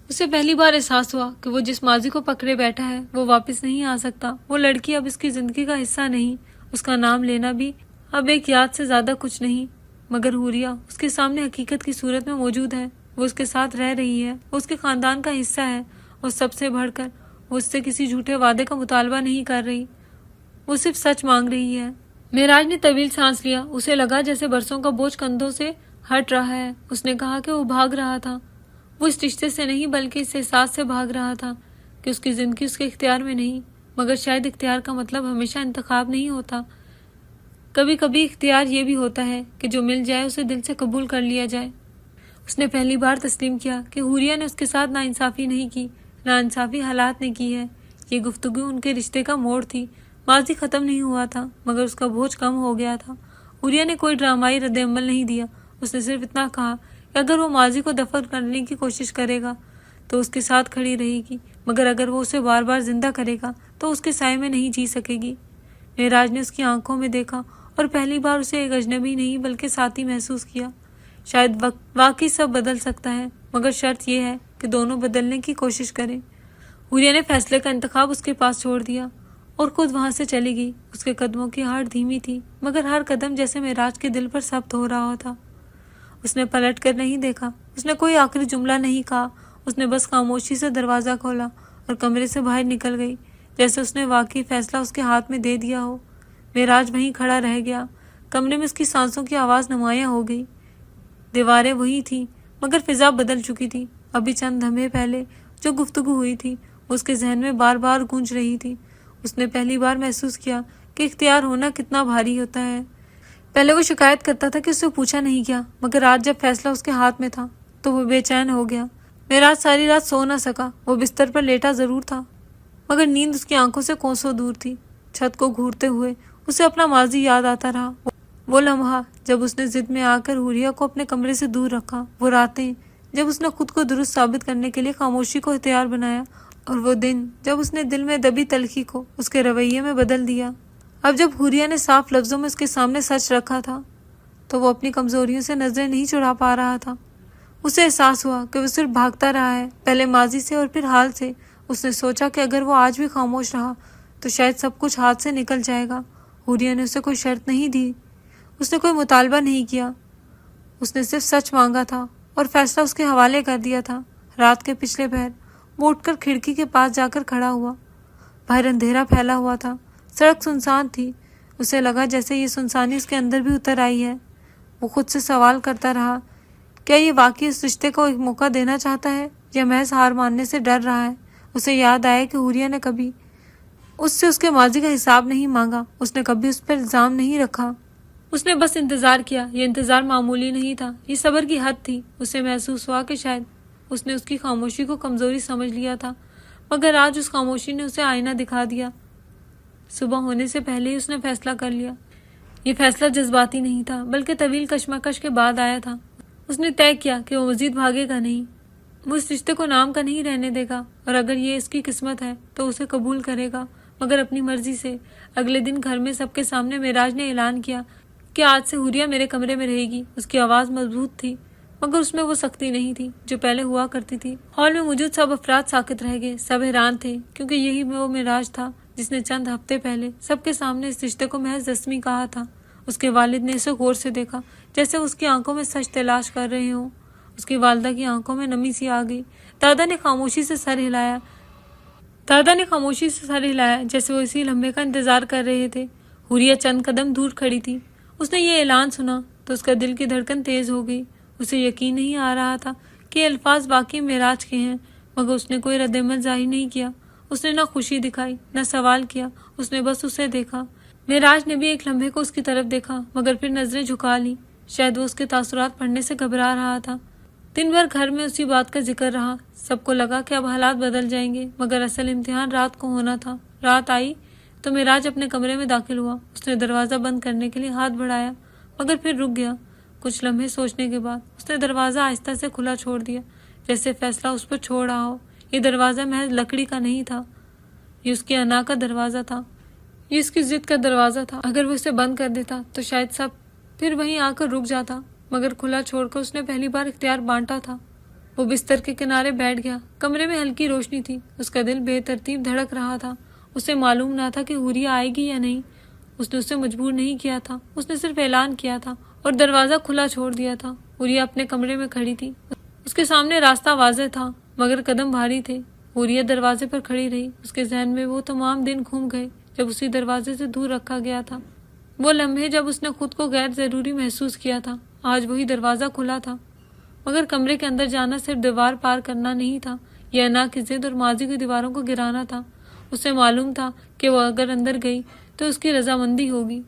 اسے پہلی بار احساس ہوا کہ وہ جس ماضی کو پکڑے بیٹھا ہے وہ واپس نہیں آ سکتا۔ وہ لڑکی اب اس کی زندگی کا حصہ نہیں، اس کا نام لینا بھی اب ایک یاد سے زیادہ کچھ نہیں، مگر حوریہ اس کے سامنے حقیقت کی صورت میں موجود ہے۔ وہ اس کے ساتھ رہ رہی ہے، وہ اس کے خاندان کا حصہ ہے، اور سب سے بڑھ کر وہ اس سے کسی جھوٹے وعدے کا مطالبہ نہیں کر رہی، وہ صرف سچ مانگ رہی ہے۔ معراج نے طویل سانس لیا، اسے لگا جیسے برسوں کا بوجھ کندھوں سے ہٹ رہا ہے۔ اس نے کہا کہ وہ بھاگ رہا تھا، وہ اس رشتے سے نہیں بلکہ اس احساس سے بھاگ رہا تھا کہ اس کی زندگی اس کے اختیار میں نہیں، مگر شاید اختیار کا مطلب ہمیشہ انتخاب نہیں ہوتا، کبھی کبھی اختیار یہ بھی ہوتا ہے کہ جو مل جائے اسے دل سے قبول کر لیا جائے۔ اس نے پہلی بار تسلیم کیا کہ حوریہ نے اس کے ساتھ ناانصافی نہیں کی، ناانصافی حالات نے کی ہے۔ یہ گفتگو ان کے رشتے کا موڑ تھی، ماضی ختم نہیں ہوا تھا مگر اس کا بوجھ کم ہو گیا تھا۔ حوریہ نے کوئی ڈرامائی رد عمل نہیں دیا، اس نے صرف اتنا کہا کہ اگر وہ ماضی کو دفن کرنے کی کوشش کرے گا تو اس کے ساتھ کھڑی رہے گی، مگر اگر وہ اسے بار بار زندہ کرے گا تو اس کے سائے میں نہیں جی سکے گی۔ معراج نے اس کی آنکھوں میں دیکھا اور پہلی بار اسے ایک اجنبی نہیں بلکہ ساتھی محسوس کیا۔ شاید وقت واقعی سب بدل سکتا ہے، مگر شرط یہ ہے کہ دونوں بدلنے کی کوشش کریں۔ حوریہ نے فیصلے کا انتخاب اس کے پاس چھوڑ دیا اور خود وہاں سے چلی گئی۔ اس کے قدموں کی آہٹ دھیمی تھی، مگر ہر قدم جیسے معراج کے دل پر ثبت ہو رہا تھا۔ اس نے پلٹ کر نہیں دیکھا، اس نے کوئی آخری جملہ نہیں کہا، اس نے بس خاموشی سے دروازہ کھولا اور کمرے سے باہر نکل گئی، جیسے اس نے واقعی فیصلہ اس کے ہاتھ میں دے دیا ہو۔ معراج وہیں کھڑا رہ گیا، کمرے میں اس کی سانسوں کی آواز نمایاں ہو گئی۔ دیواریں وہی تھیں، مگر فضا بدل چکی تھی۔ ابھی چند لمحے پہلے جو گفتگو ہوئی تھی وہ اس کے ذہن میں بار بار گونج رہی تھی۔ اس نے پہلی بار محسوس کیا کہ اختیار ہونا کتنا بھاری ہوتا ہے۔ پہلے وہ شکایت کرتا تھا کہ اس سے پوچھا نہیں گیا، مگر آج جب فیصلہ اس کے ہاتھ میں تھا تو وہ بے چین ہو گیا۔ معراج ساری رات سو نہ سکا، وہ بستر پر لیٹا ضرور تھا، مگر نیند اس کی آنکھوں سے کوسوں دور تھی۔ چھت کو گھورتے ہوئے اسے اپنا ماضی یاد آتا رہا، وہ لمحہ جب اس نے ضد میں آ کر حوریہ کو اپنے کمرے سے دور رکھا، وہ راتیں جب اس نے خود کو درست ثابت کرنے کے لیے خاموشی کو ہتھیار بنایا، اور وہ دن جب اس نے دل میں دبی تلخی کو اس کے رویے میں بدل دیا۔ اب جب حوریہ نے صاف لفظوں میں اس کے سامنے سچ رکھا تھا تو وہ اپنی کمزوریوں سے نظریں نہیں چڑھا پا رہا تھا۔ اسے احساس ہوا کہ وہ صرف بھاگتا رہا ہے، پہلے ماضی سے اور پھر حال سے۔ اس نے سوچا کہ اگر وہ آج بھی خاموش رہا تو شاید سب کچھ ہاتھ سے نکل جائے گا۔ حوریہ نے اسے کوئی شرط نہیں دی، اس نے کوئی مطالبہ نہیں کیا، اس نے صرف سچ مانگا تھا اور فیصلہ اس کے حوالے کر دیا تھا۔ رات کے پچھلے پہر وہ اٹھ کر کھڑکی کے پاس جا کر کھڑا ہوا۔ باہر اندھیرا پھیلا ہوا تھا، سڑک سنسان تھی۔ اسے لگا جیسے یہ سنسانی اس کے اندر بھی اتر آئی ہے۔ وہ خود سے سوال کرتا رہا، کیا یہ واقعی اس رشتے کو ایک موقع دینا چاہتا ہے یا محض ہار ماننے سے ڈر رہا ہے؟ اسے یاد آیا کہ حوریہ نے کبھی اس سے اس کے ماضی کا حساب نہیں مانگا، اس نے کبھی اس پر الزام نہیں رکھا۔ اس نے بس انتظار کیا۔ یہ انتظار معمولی نہیں تھا، یہ صبر کی حد تھی۔ اسے محسوس ہوا کہ شاید اس نے اس کی خاموشی کو کمزوری سمجھ لیا تھا، مگر آج اس خاموشی نے اسے آئینہ دکھا دیا۔ صبح ہونے سے پہلے ہی اس نے فیصلہ کر لیا۔ یہ فیصلہ جذباتی نہیں تھا، بلکہ طویل کشمکش کے بعد آیا تھا۔ اس نے طے کیا کہ وہ مزید بھاگے گا نہیں، وہ اس رشتے کو نام کا نہیں رہنے دے گا، اور اگر یہ اس کی قسمت ہے تو اسے قبول کرے گا، مگر اپنی مرضی سے۔ اگلے دن گھر میں سب کے سامنے معراج نے اعلان کیا کہ آج سے حوریہ میرے کمرے میں رہے گی۔ اس کی آواز مضبوط تھی، مگر اس میں وہ سختی نہیں تھی جو پہلے ہوا کرتی تھی۔ ہال میں موجود سب افراد ساکت رہ گئے، سب حیران تھے، کیونکہ یہی وہ معراج تھا جس نے چند ہفتے پہلے سب کے سامنے اس رشتے کو محض رسمی کہا تھا۔ اس کے والد نے اسے غور سے دیکھا، جیسے اس کی آنکھوں میں سچ تلاش کر رہے ہوں۔ اس کی والدہ کی آنکھوں میں نمی سی آ گئی۔ دادا نے خاموشی سے سر ہلایا جیسے وہ اسی لمحے کا انتظار کر رہے تھے۔ حوریہ چند قدم دور کھڑی تھی۔ اس نے یہ اعلان سنا تو اس کا دل کی دھڑکن تیز ہو گئی۔ اسے یقین نہیں آ رہا تھا کہ یہ الفاظ واقعی معراج کے ہیں، مگر اس نے کوئی رد عمل ظاہر نہیں کیا۔ اس نے نہ خوشی دکھائی نہ سوال کیا، اس نے بس اسے دیکھا۔ معراج نے بھی ایک لمحے کو اس کی طرف دیکھا، مگر پھر نظریں جھکا لی۔ شاید وہ اس کے تاثرات پڑھنے سے گھبرا رہا تھا۔ دن بھر گھر میں اسی بات کا ذکر رہا۔ سب کو لگا کہ اب حالات بدل جائیں گے، مگر اصل امتحان رات کو ہونا تھا۔ رات آئی تو معراج اپنے کمرے میں داخل ہوا۔ اس نے دروازہ بند کرنے کے لیے ہاتھ بڑھایا، مگر پھر رک گیا۔ کچھ لمحے سوچنے کے بعد اس نے دروازہ آہستہ سے کھلا چھوڑ دیا، جیسے فیصلہ اس پر چھوڑ رہا ہو۔ یہ دروازہ محض لکڑی کا نہیں تھا، یہ اس کی انا کا دروازہ تھا، یہ اس کی ضد کا دروازہ تھا۔ اگر وہ اسے بند کر دیتا تو شاید سب پھر وہیں آ کر رک جاتا، مگر کھلا چھوڑ کر اس نے پہلی بار اختیار بانٹا تھا۔ وہ بستر کے کنارے بیٹھ گیا۔ کمرے میں ہلکی روشنی تھی، اس کا دل بے ترتیب دھڑک رہا تھا۔ اسے معلوم نہ تھا کہ حوریہ آئے گی یا نہیں۔ اس نے اسے مجبور نہیں کیا تھا، اس نے صرف اعلان کیا تھا اور دروازہ کھلا چھوڑ دیا تھا۔ حوریہ اپنے کمرے میں کھڑی تھی، اس کے سامنے راستہ واضح تھا، مگر قدم بھاری تھے۔ حوریہ دروازے پر کھڑی رہی۔ اس کے ذہن میں وہ تمام دن گھوم گئے جب اسی دروازے سے دور رکھا گیا تھا، وہ لمحے جب اس نے خود کو غیر ضروری محسوس کیا تھا۔ آج وہی دروازہ کھلا تھا، مگر کمرے کے اندر جانا صرف دیوار پار کرنا نہیں تھا، یہ انا کی ضد اور ماضی کی دیواروں کو گرانا تھا۔ اسے معلوم تھا کہ وہ اگر اندر گئی تو اس کی رضامندی ہوگی،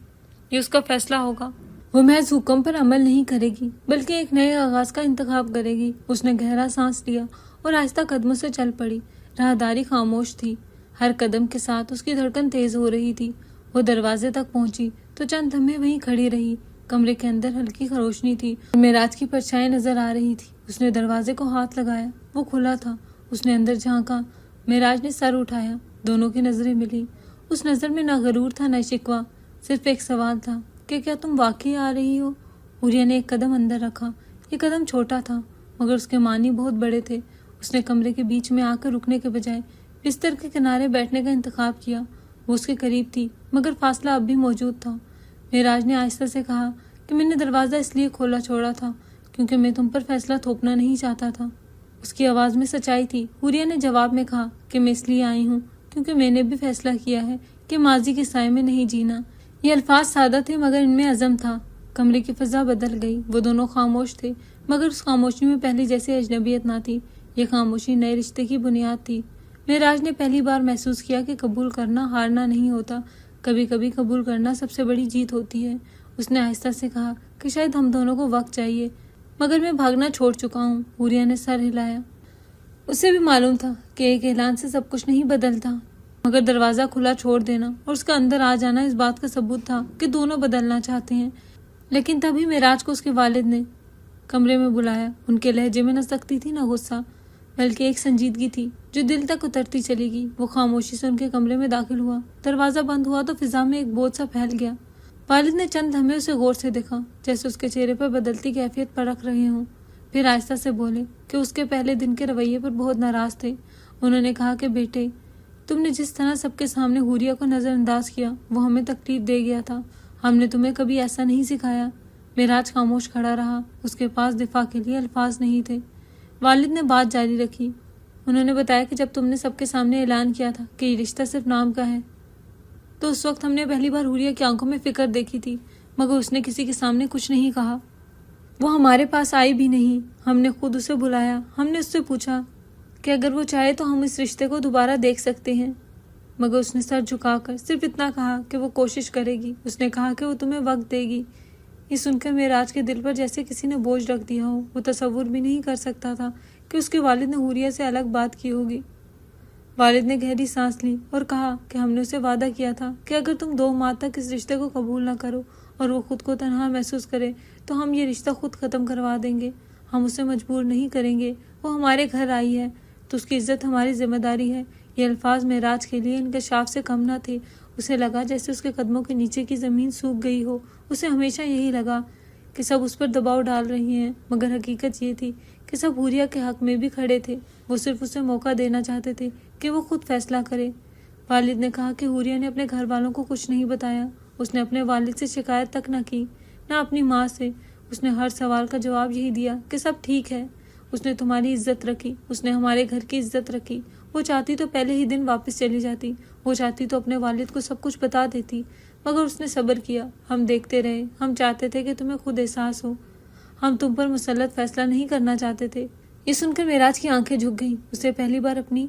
یہ اس کا فیصلہ ہوگا۔ وہ محض حکم پر عمل نہیں کرے گی، بلکہ ایک نئے آغاز کا انتخاب کرے گی۔ اس نے گہرا سانس لیا اور آہستہ قدموں سے چل پڑی۔ راہداری خاموش تھی، ہر قدم کے ساتھ اس کی دھڑکن تیز ہو رہی تھی۔ وہ دروازے تک پہنچی تو چند لمحے وہیں کھڑی رہی۔ کمرے کے اندر ہلکی روشنی تھی اور معراج کی پرچھائیں نظر آ رہی تھی۔ اس نے دروازے کو ہاتھ لگایا، وہ کھلا تھا۔ اس نے اندر جھانکا، معراج نے سر اٹھایا، دونوں کی نظریں ملی۔ اس نظر میں نہ غرور تھا نہ شکوہ، صرف ایک سوال تھا کہ کیا تم واقعی آ رہی ہو؟ حوریہ نے ایک قدم اندر رکھا۔ یہ قدم چھوٹا تھا مگر اس کے معنی بہت بڑے تھے۔ اس نے کمرے کے بیچ میں آ کر رکنے کے بجائے بستر کے کنارے بیٹھنے کا انتخاب کیا۔ وہ اس کے قریب تھی مگر فاصلہ اب بھی موجود تھا۔ معراج نے آہستہ سے کہا کہ میں نے دروازہ اس لیے کھولا چھوڑا تھا کیونکہ میں تم پر فیصلہ تھوپنا نہیں چاہتا تھا۔ اس کی آواز میں سچائی تھی۔ حوریہ نے جواب میں کہا کہ میں اس لیے آئی ہوں کیونکہ میں نے بھی فیصلہ کیا ہے کہ ماضی کے سائے میں نہیں جینا۔ یہ الفاظ سادہ تھے مگر ان میں عزم تھا۔ کمرے کی فضا بدل گئی۔ وہ دونوں خاموش تھے مگر اس خاموشی میں پہلے جیسے اجنبیت نہ تھی۔ یہ خاموشی نئے رشتے کی بنیاد تھی۔ معراج نے پہلی بار محسوس کیا کہ قبول کرنا ہارنا نہیں ہوتا، کبھی کبھی قبول کرنا سب سے بڑی جیت ہوتی ہے۔ اس نے آہستہ سے کہا کہ شاید ہم دونوں کو وقت چاہیے مگر میں بھاگنا چھوڑ چکا ہوں۔ حوریہ نے سر ہلایا۔ اسے بھی معلوم تھا کہ ایک اعلان سے سب کچھ نہیں بدلتا مگر دروازہ کھلا چھوڑ دینا اور اس کا اندر آ جانا اس بات کا ثبوت تھا کہ دونوں بدلنا چاہتے ہیں۔ لیکن تبھی معراج کو اس کے والد نے کمرے میں بلایا۔ ان کے لہجے میں نہ سختی تھی نہ غصہ بلکہ ایک سنجیدگی تھی جو دل تک اترتی چلی گئی۔ وہ خاموشی سے ان کے کمرے میں داخل ہوا۔ دروازہ بند ہوا تو فضا میں ایک بوجھ سا پھیل گیا۔ والد نے چند لمحے اسے غور سے دیکھا جیسے اس کے چہرے پر بدلتی کیفیت پرکھ رہے ہوں، پھر آہستہ سے بولے کہ اس کے پہلے دن کے رویے پر بہت ناراض تھے۔ انہوں نے کہا کہ بیٹے، تم نے جس طرح سب کے سامنے حوریہ کو نظر انداز کیا وہ ہمیں تکلیف دے گیا تھا۔ ہم نے تمہیں کبھی ایسا نہیں سکھایا۔ معراج خاموش کھڑا رہا۔ اس کے پاس دفاع کے لیے الفاظ نہیں تھے۔ والد نے بات جاری رکھی۔ انہوں نے بتایا کہ جب تم نے سب کے سامنے اعلان کیا تھا کہ یہ رشتہ صرف نام کا ہے تو اس وقت ہم نے پہلی بار حوریہ کی آنکھوں میں فکر دیکھی تھی مگر اس نے کسی کے سامنے کچھ نہیں کہا۔ وہ ہمارے پاس آئی بھی نہیں۔ ہم نے خود اسے بلایا۔ ہم نے اس سے پوچھا کہ اگر وہ چاہے تو ہم اس رشتے کو دوبارہ دیکھ سکتے ہیں مگر اس نے سر جھکا کر صرف اتنا کہا کہ وہ کوشش کرے گی۔ اس نے کہا کہ وہ تمہیں وقت دے گی۔ یہ سن کر معراج کے دل پر جیسے کسی نے بوجھ رکھ دیا ہو۔ وہ تصور بھی نہیں کر سکتا تھا کہ اس کے والد نے حوریہ سے الگ بات کی ہوگی۔ والد نے گہری سانس لی اور کہا کہ ہم نے اسے وعدہ کیا تھا کہ اگر تم 2 ماہ تک اس رشتے کو قبول نہ کرو اور وہ خود کو تنہا محسوس کرے تو ہم یہ رشتہ خود ختم کروا دیں گے۔ ہم اسے مجبور نہیں کریں گے۔ وہ ہمارے گھر آئی ہے تو اس کی عزت ہماری ذمہ داری ہے۔ یہ الفاظ معراج کے لیے انکشاف سے کم نہ تھے۔ اسے لگا جیسے اس کے قدموں کے نیچے کی زمین سوکھ گئی ہو۔ اسے ہمیشہ یہی لگا کہ سب اس پر دباؤ ڈال رہے ہیں مگر حقیقت یہ تھی کہ سب حوریہ کے حق میں بھی کھڑے تھے۔ وہ صرف اسے موقع دینا چاہتے تھے کہ وہ خود فیصلہ کرے۔ والد نے کہا کہ حوریہ نے اپنے گھر والوں کو کچھ نہیں بتایا۔ اس نے اپنے والد سے شکایت تک نہ کی، نہ اپنی ماں سے۔ اس نے ہر سوال کا جواب یہی دیا کہ سب ٹھیک ہے۔ اس نے تمہاری عزت رکھی، اس نے ہمارے گھر کی عزت رکھی۔ وہ چاہتی تو پہلے ہی دن واپس چلی جاتی، وہ چاہتی تو اپنے والد کو سب کچھ بتا دیتی مگر اس نے صبر کیا۔ ہم دیکھتے رہے۔ ہم چاہتے تھے کہ تمہیں خود احساس ہو۔ ہم تم پر مسلط فیصلہ نہیں کرنا چاہتے تھے۔ یہ سن کر معراج کی آنکھیں جھک گئیں۔ اسے پہلی بار اپنی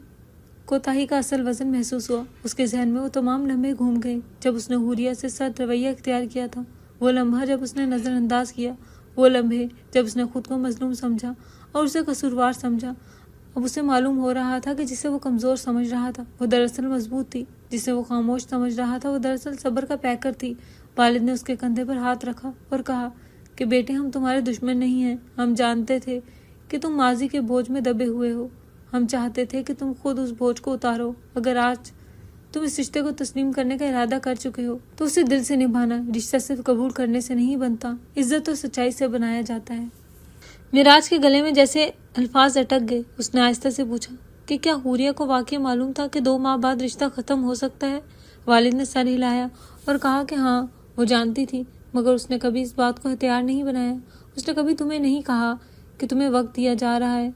کوتاہی کا اصل وزن محسوس ہوا۔ اس کے ذہن میں وہ تمام لمحے گھوم گئے جب اس نے حوریہ سے سرد رویہ اختیار کیا تھا، وہ لمحہ جب اس نے نظر انداز کیا، وہ لمحے جب اس نے خود کو مظلوم سمجھا اور اسے قصوروار سمجھا۔ اب اسے معلوم ہو رہا تھا کہ جسے وہ کمزور سمجھ رہا تھا وہ دراصل مضبوط تھی، جسے وہ خاموش سمجھ رہا تھا وہ دراصل صبر کا پیکر تھی۔ والد نے اس کے کندھے پر ہاتھ رکھا اور کہا کہ بیٹے، ہم تمہارے دشمن نہیں ہیں۔ ہم جانتے تھے کہ تم ماضی کے بوجھ میں دبے ہوئے ہو۔ ہم چاہتے تھے کہ تم خود اس بوجھ کو اتارو۔ اگر آج تم اس رشتے کو تسلیم کرنے کا ارادہ کر چکے ہو تو اسے دل سے نبھانا۔ رشتہ صرف قبول کرنے سے نہیں بنتا، عزت اور سچائی سے بنایا جاتا ہے۔ معراج کے گلے میں جیسے الفاظ اٹک گئے۔ اس نے آہستہ سے پوچھا کہ کیا حوریہ کو واقعی معلوم تھا کہ 2 ماہ بعد رشتہ ختم ہو سکتا ہے؟ والد نے سر ہلایا اور کہا کہ ہاں، وہ جانتی تھی مگر اس نے کبھی اس بات کو ہتھیار نہیں بنایا۔ اس نے کبھی تمہیں نہیں کہا کہ تمہیں وقت دیا جا رہا ہے۔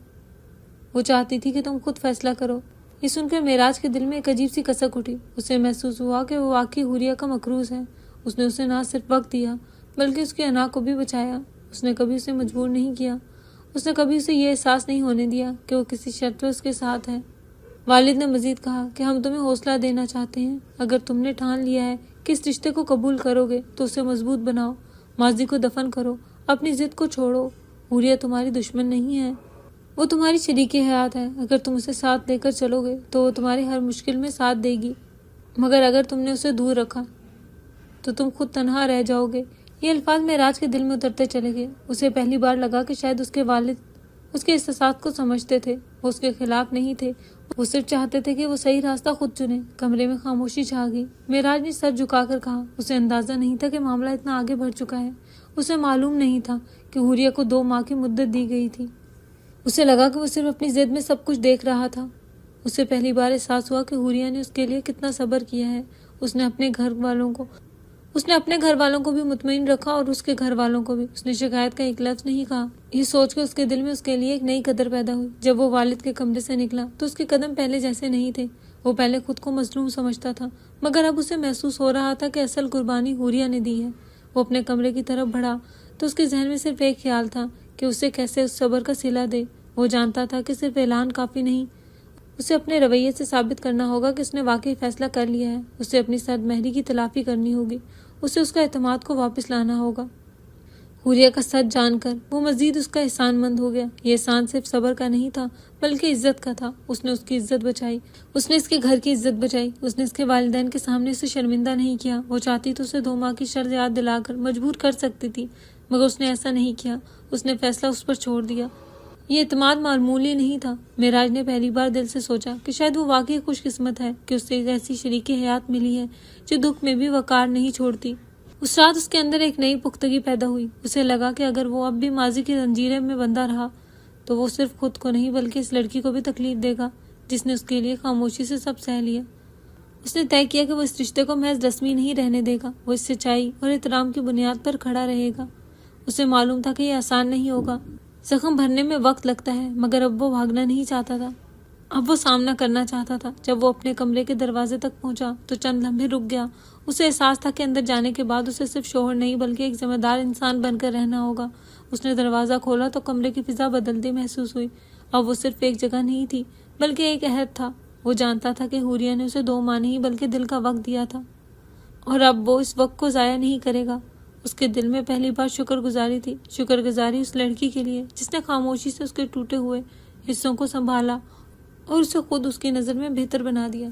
وہ چاہتی تھی کہ تم خود فیصلہ کرو۔ یہ سن کر معراج کے دل میں ایک عجیب سی کسک اٹھی۔ اسے محسوس ہوا کہ وہ واقعی حوریہ کا مکروز ہے۔ اس نے اسے نہ صرف وقت دیا بلکہ اس کی انا کو بھی بچایا۔ اس نے کبھی اسے مجبور نہیں کیا۔ اس نے کبھی اسے یہ احساس نہیں ہونے دیا کہ وہ کسی شرط پر اس کے ساتھ ہے۔ والد نے مزید کہا کہ ہم تمہیں حوصلہ دینا چاہتے ہیں۔ اگر تم نے ٹھان لیا ہے کہ اس رشتے کو قبول کرو گے تو اسے مضبوط بناؤ، ماضی کو دفن کرو، اپنی ضد کو چھوڑو۔ حوریہ تمہاری دشمن نہیں ہے، وہ تمہاری شریک حیات ہے۔ اگر تم اسے ساتھ لے کر چلو گے تو وہ تمہاری ہر مشکل میں ساتھ دے گی مگر اگر تم نے اسے دور رکھا تو تم خود تنہا رہ جاؤ گے۔ یہ الفاظ معراج کے دل میں اترتے چلے گئے۔ اسے پہلی بار لگا کہ شاید اس کے والد اس کے احساسات کو سمجھتے تھے، وہ اس کے خلاف نہیں تھے، وہ صرف چاہتے تھے کہ وہ صحیح راستہ خود چنے۔ کمرے میں خاموشی چھا گئی۔ معراج نے سر جھکا کر کہا۔ اسے اندازہ نہیں تھا کہ معاملہ اتنا آگے بڑھ چکا ہے۔ اسے معلوم نہیں تھا کہ حوریہ کو 2 ماہ کی مدت دی گئی تھی۔ اسے لگا کہ وہ صرف اپنی ضد میں سب کچھ دیکھ رہا تھا۔ اسے پہلی بار احساس ہوا کہ حوریہ نے اس کے لیے کتنا صبر کیا ہے۔ اس نے اپنے گھر والوں کو بھی مطمئن رکھا اور اس کے گھر والوں کو بھی۔ اس نے شکایت کا ایک لفظ نہیں کہا۔ یہ سوچ کے اس کے دل میں اس کے لیے ایک نئی قدر پیدا ہوئی۔ جب وہ والد کے کمرے سے نکلا تو اس کے قدم پہلے جیسے نہیں تھے۔ وہ پہلے خود کو مظلوم سمجھتا تھا، مگر اب اسے محسوس ہو رہا تھا کہ اصل قربانی حوریہ نے دی ہے۔ وہ اپنے کمرے کی طرف بڑھا تو اس کے ذہن میں صرف ایک خیال تھا کہ اسے کیسے اس صبر کا صلہ دے۔ وہ جانتا تھا کہ صرف اعلان کافی نہیں، اسے اپنے رویے سے ثابت کرنا ہوگا کہ اس نے واقعی فیصلہ کر لیا ہے۔ اسے اپنی سرد مہری کی تلافی کرنی ہوگی، اسے اس کا اعتماد کو واپس لانا ہوگا۔ حوریہ کا سچ جان کر وہ مزید اس کا احسان مند ہو گیا۔ یہ احسان صرف صبر کا نہیں تھا بلکہ عزت کا تھا۔ اس نے اس کی عزت بچائی، اس نے اس کے گھر کی عزت بچائی، اس نے اس کے والدین کے سامنے اسے شرمندہ نہیں کیا۔ وہ چاہتی تو اسے 2 ماہ کی شرط یاد دلا کر مجبور کر سکتی تھی، مگر اس نے ایسا نہیں کیا۔ اس نے فیصلہ اس پر چھوڑ دیا۔ یہ اعتماد معمولی نہیں تھا۔ معراج نے پہلی بار دل سے سوچا کہ شاید وہ واقعی خوش قسمت ہے کہ اسے ایک ایسی شریک حیات ملی ہے جو دکھ میں بھی وقار نہیں چھوڑتی۔ اس رات اس کے اندر ایک نئی پختگی پیدا ہوئی۔ اسے لگا کہ اگر وہ اب بھی ماضی کی زنجیریں میں بندھا رہا تو وہ صرف خود کو نہیں بلکہ اس لڑکی کو بھی تکلیف دے گا جس نے اس کے لیے خاموشی سے سب سہ لیا۔ اس نے طے کیا کہ وہ اس رشتے کو محض رسمی نہیں رہنے دے گا، وہ اس سچائی اور احترام کی بنیاد پر کھڑا رہے گا۔ اسے معلوم تھا کہ یہ آسان نہیں ہوگا، زخم بھرنے میں وقت لگتا ہے، مگر اب وہ بھاگنا نہیں چاہتا تھا، اب وہ سامنا کرنا چاہتا تھا۔ جب وہ اپنے کمرے کے دروازے تک پہنچا تو چند لمحے رک گیا۔ اسے احساس تھا کہ اندر جانے کے بعد اسے صرف شوہر نہیں بلکہ ایک ذمہ دار انسان بن کر رہنا ہوگا۔ اس نے دروازہ کھولا تو کمرے کی فضا بدلتی محسوس ہوئی۔ اب وہ صرف ایک جگہ نہیں تھی بلکہ ایک عہد تھا۔ وہ جانتا تھا کہ حوریہ نے اسے 2 ماہ نہیں بلکہ دل کا وقت دیا تھا، اور اب وہ اس وقت کو ضائع نہیں کرے گا۔ اس کے دل میں پہلی بار شکر گزاری تھی، شکر گزاری اس لڑکی کے لیے جس نے خاموشی سے اس کے ٹوٹے ہوئے حصوں کو سنبھالا اور اسے خود اس کی نظر میں بہتر بنا دیا۔